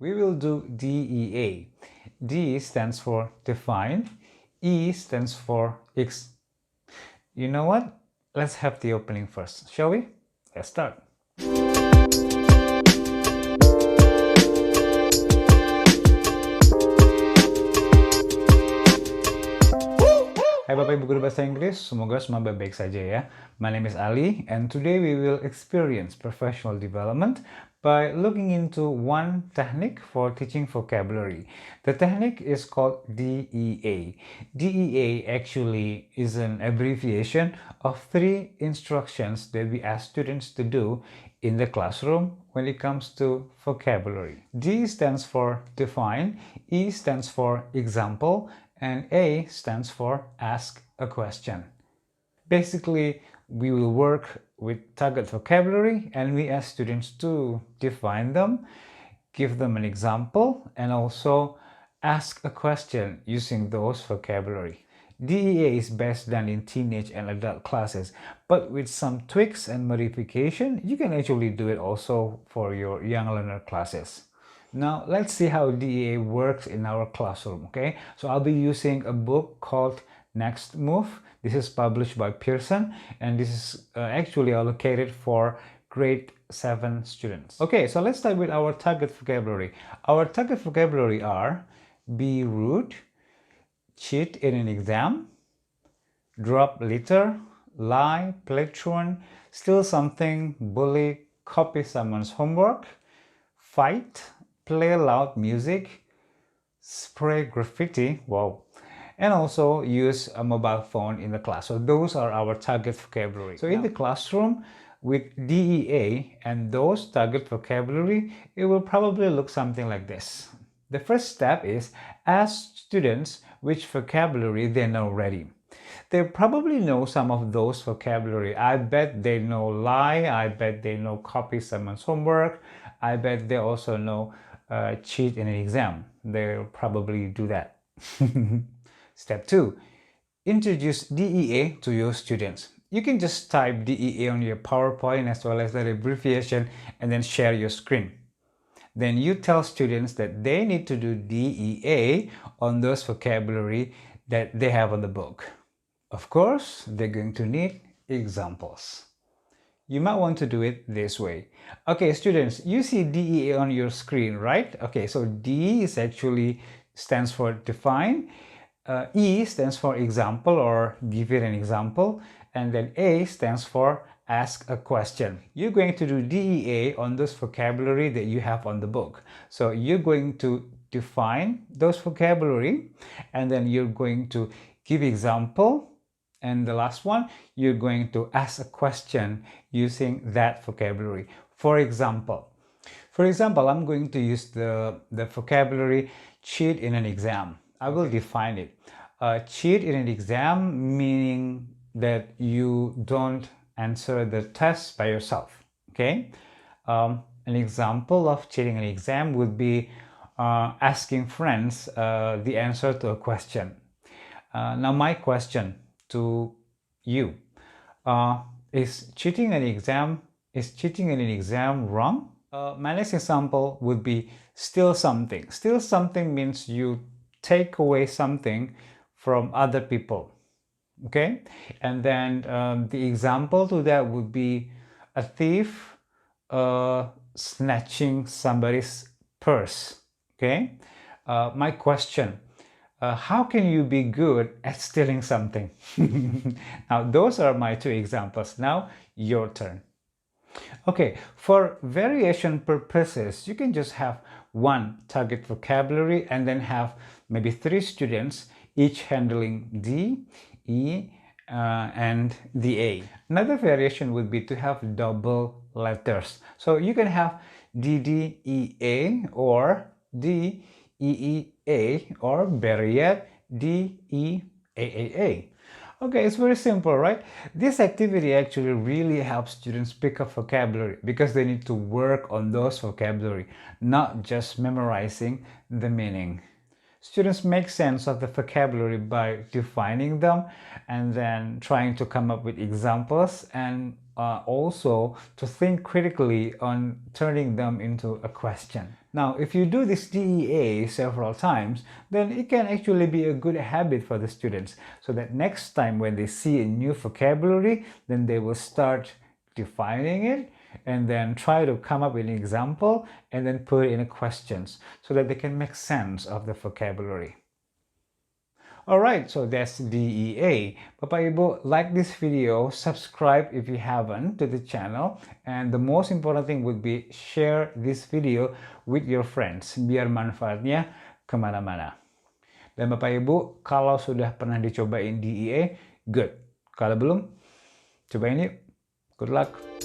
we will do DEA. D stands for define, E stands for You know what? Let's have the opening first, shall we? Let's start. Hai Bapak Ibu Guru Bahasa Inggris, semoga semua baik-baik saja ya. My name is Ali and today we will experience professional development by looking into one technique for teaching vocabulary. The technique is called DEA. DEA actually is an abbreviation of 3 instructions that we ask students to do in the classroom when it comes to vocabulary. D stands for define, E stands for example, and A stands for ask a question. Basically, we will work with target vocabulary and we ask students to define them, give them an example, and also ask a question using those vocabulary. DEA is best done in teenage and adult classes, but with some tweaks and modification, you can actually do it also for your young learner classes. Now let's see how DEA works in our classroom, okay? So I'll be using a book called Next Move. This is published by Pearson and this is actually allocated for grade 7 students. Okay, so let's start with our target vocabulary. Our target vocabulary are be rude, cheat in an exam, drop litter, lie, play truant, steal something, bully, copy someone's homework, fight, play loud music, spray graffiti, wow, and also use a mobile phone in the class. So those are our target vocabulary. So in the classroom with DEA and those target vocabulary, it will probably look something like this. The first step is ask students which vocabulary they know already. They probably know some of those vocabulary. I bet they know lie, I bet they know copy someone's homework, I bet they also know cheat in an exam. They'll probably do that. Step 2. Introduce DEA to your students. You can just type DEA on your PowerPoint as well as the abbreviation and then share your screen. Then you tell students that they need to do DEA on those vocabulary that they have on the book. Of course, they're going to need examples. You might want to do it this way. Okay, students, you see DEA on your screen, right? Okay, so D is actually stands for define, E stands for example or give it an example, and then A stands for ask a question. You're going to do DEA on those vocabulary that you have on the book. So you're going to define those vocabulary and then you're going to give example. And the last one, you're going to ask a question using that vocabulary. For example, I'm going to use the vocabulary cheat in an exam. I will define it. Cheat in an exam meaning that you don't answer the test by yourself. Okay. An example of cheating an exam would be asking friends the answer to a question. Now my question to you, is cheating in an exam wrong? My next example would be steal something. Steal something means you take away something from other people, okay? And then the example to that would be a thief snatching somebody's purse, okay? My question, how can you be good at stealing something? Now, those are my 2 examples. Now, your turn. Okay, for variation purposes, you can just have one target vocabulary and then have maybe 3 students, each handling D, E, and the A. Another variation would be to have double letters. So you can have DDEA or DEEA, or better yet, DEAAA. Okay, it's very simple, right? This activity actually really helps students pick up vocabulary because they need to work on those vocabulary, not just memorizing the meaning. Students make sense of the vocabulary by defining them and then trying to come up with examples and also to think critically on turning them into a question. Now, if you do this DEA several times, then it can actually be a good habit for the students, so that next time when they see a new vocabulary, then they will start defining it and then try to come up with an example and then put it in a questions so that they can make sense of the vocabulary. Alright, so that's DEA. Bapak Ibu, like this video, subscribe if you haven't to the channel, and the most important thing would be share this video with your friends biar manfaatnya kemana-mana. Dan Bapak Ibu, kalau sudah pernah dicobain DEA, good. Kalau belum, cobain yuk. Good luck!